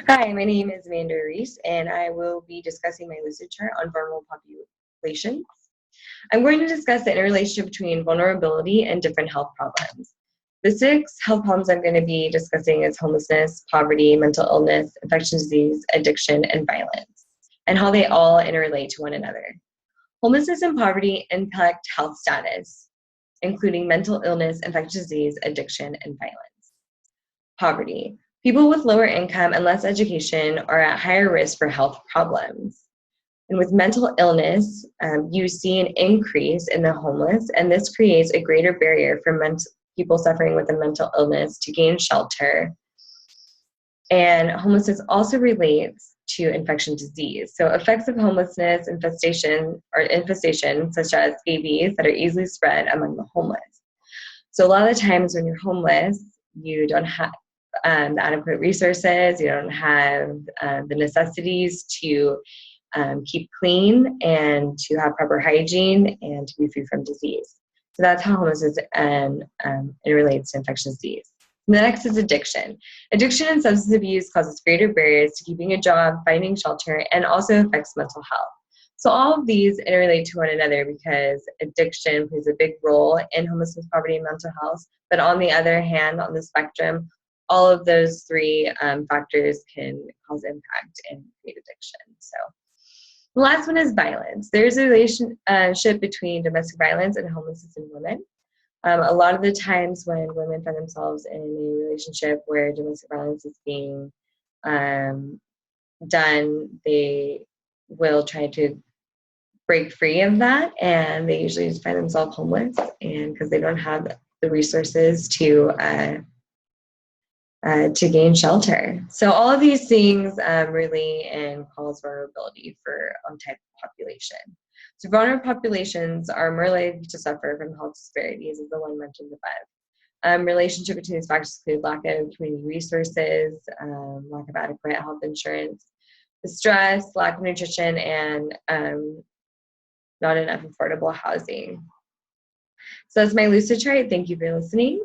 Hi, my name is Amanda Aruiz, and I will be discussing my Lucidchart on vulnerable populations. I'm going to discuss the interrelationship between vulnerability and different health problems. The 6 health problems I'm going to be discussing is homelessness, poverty, mental illness, infectious disease, addiction, and violence, and how they all interrelate to one another. Homelessness and poverty impact health status, including mental illness, infectious disease, addiction, and violence. Poverty. People with lower income and less education are at higher risk for health problems. And with mental illness, you see an increase in the homeless, and this creates a greater barrier for people suffering with a mental illness to gain shelter. And homelessness also relates to infectious disease. So effects of homelessness, infestation, such as scabies that are easily spread among the homeless. So a lot of the times when you're homeless, you don't have the adequate resources, you don't have the necessities to keep clean and to have proper hygiene and to be free from disease. So that's how homelessness it relates to infectious disease. And the next is addiction. Addiction and substance abuse causes greater barriers to keeping a job, finding shelter, and also affects mental health. So all of these interrelate to one another because addiction plays a big role in homelessness, poverty, and mental health. But on the other hand, on the spectrum, all of those 3 factors can cause impact and create addiction. So the last one is violence. There's a relationship between domestic violence and homelessness in women. A lot of the times when women find themselves in a relationship where domestic violence is being done, they will try to break free of that, and they usually just find themselves homeless, and because they don't have the resources to gain shelter. So all of these things really cause vulnerability for type of population. So vulnerable populations are more likely to suffer from health disparities, as the one mentioned above. Relationship between these factors include lack of community resources, lack of adequate health insurance, the stress, lack of nutrition, and not enough affordable housing. So that's my Lucidchart. Thank you for listening.